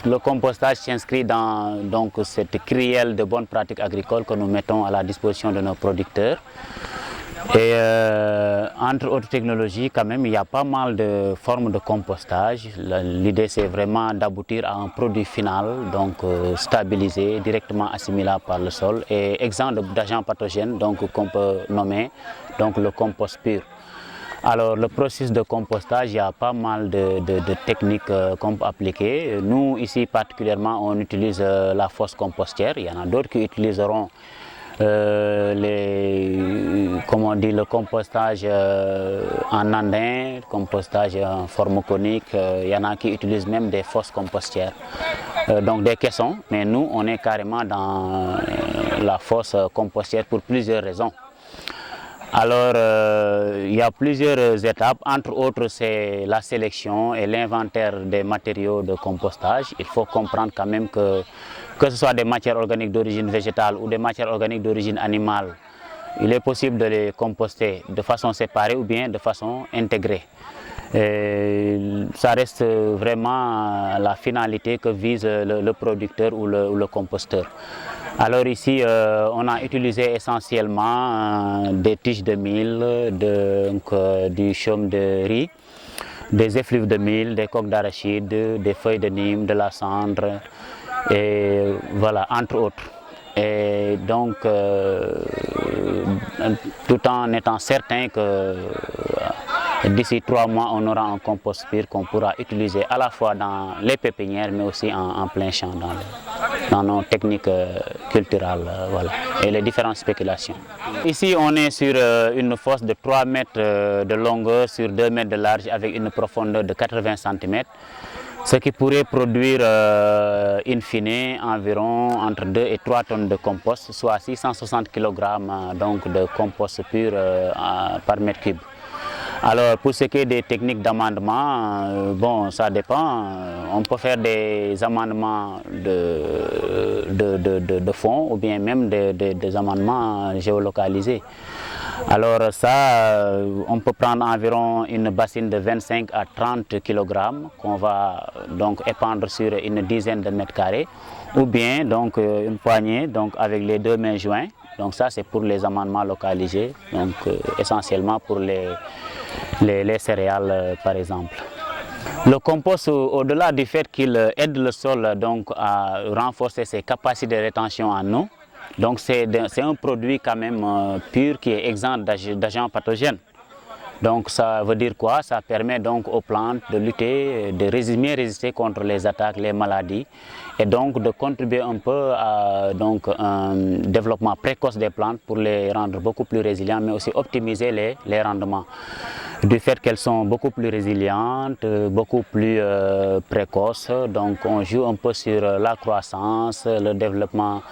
Le compostage s'inscrit dans donc, cette crielle de bonnes pratiques agricoles que nous mettons à la disposition de nos producteurs. Et entre autres technologies, quand même, il y a pas mal de formes de compostage. L'idée, c'est vraiment d'aboutir à un produit final, donc stabilisé, directement assimilable par le sol et exempt d'agents pathogènes, donc qu'on peut nommer donc le compost pur. Alors, le processus de compostage, il y a pas mal de techniques qu'on peut appliquer. Nous, ici particulièrement, on utilise la fosse compostière. Il y en a d'autres qui utiliseront le compostage en andin, compostage en forme conique. Il y en a qui utilisent même des fosses compostières, donc des caissons. Mais nous, on est carrément dans la fosse compostière pour plusieurs raisons. Alors, il y a plusieurs étapes, entre autres c'est la sélection et l'inventaire des matériaux de compostage. Il faut comprendre quand même que ce soit des matières organiques d'origine végétale ou des matières organiques d'origine animale, il est possible de les composter de façon séparée ou bien de façon intégrée. Ça reste vraiment la finalité que vise le producteur ou le composteur. Alors ici, on a utilisé essentiellement des tiges de mil, du chaume de riz, des effluves de mil, des coques d'arachide, des feuilles de nîmes, de la cendre, et voilà, entre autres. Et donc, tout en étant certain que d'ici 3 mois, on aura un compost pur qu'on pourra utiliser à la fois dans les pépinières, mais aussi en plein champ, dans nos techniques culturelles, voilà, et les différentes spéculations. Ici, on est sur une fosse de 3 mètres de longueur sur 2 mètres de large avec une profondeur de 80 cm, ce qui pourrait produire in fine environ entre 2 et 3 tonnes de compost, soit 660 kg donc, de compost pur par mètre cube. Alors pour ce qui est des techniques d'amendement, bon, ça dépend. On peut faire des amendements de fond ou bien même des amendements géolocalisés. Alors ça, on peut prendre environ une bassine de 25 à 30 kg qu'on va donc épandre sur une dizaine de mètres carrés, ou bien donc une poignée donc avec les 2 mains jointes. Donc ça c'est pour les amendements localisés, donc essentiellement pour les céréales par exemple. Le compost, au-delà du fait qu'il aide le sol donc, à renforcer ses capacités de rétention en eau, donc c'est un produit quand même pur qui est exempt d'agents pathogènes. Donc ça veut dire quoi? Ça permet donc aux plantes de lutter, de mieux résister contre les attaques, les maladies, et donc de contribuer un peu à un développement précoce des plantes pour les rendre beaucoup plus résilientes, mais aussi optimiser les rendements. Du fait qu'elles sont beaucoup plus résilientes, beaucoup plus précoces, donc on joue un peu sur la croissance, le développement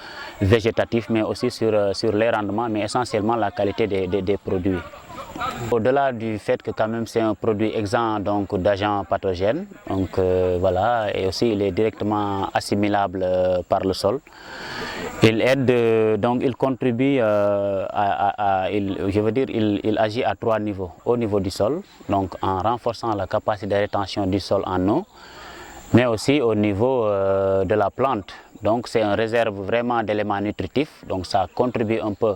végétatif, mais aussi sur les rendements, mais essentiellement la qualité des produits. Au-delà du fait que quand même c'est un produit exempt d'agents pathogènes, donc voilà, et aussi il est directement assimilable par le sol. Il aide, donc il contribue il agit à 3 niveaux. Au niveau du sol, donc en renforçant la capacité de rétention du sol en eau, mais aussi au niveau de la plante. Donc c'est une réserve vraiment d'éléments nutritifs, donc ça contribue un peu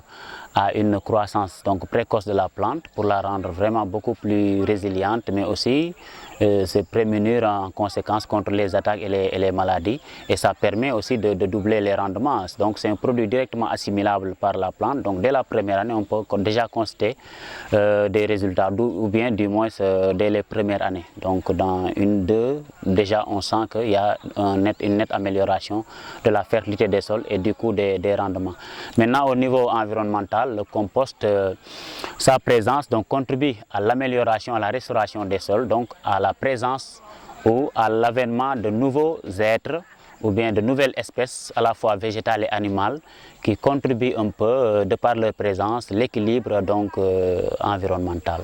à une croissance donc précoce de la plante pour la rendre vraiment beaucoup plus résiliente, mais aussi se prémunir en conséquence contre les attaques et les maladies, et ça permet aussi de doubler les rendements. Donc c'est un produit directement assimilable par la plante, donc dès la première année on peut déjà constater des résultats, ou bien du moins dès les premières années. Donc dans 1-2, déjà on sent qu'il y a une nette amélioration de la fertilité des sols et du coup des rendements. Maintenant au niveau environnemental, le compost, sa présence donc, contribue à l'amélioration, à la restauration des sols, donc à la présence ou à l'avènement de nouveaux êtres ou bien de nouvelles espèces à la fois végétales et animales qui contribuent un peu de par leur présence l'équilibre donc environnemental.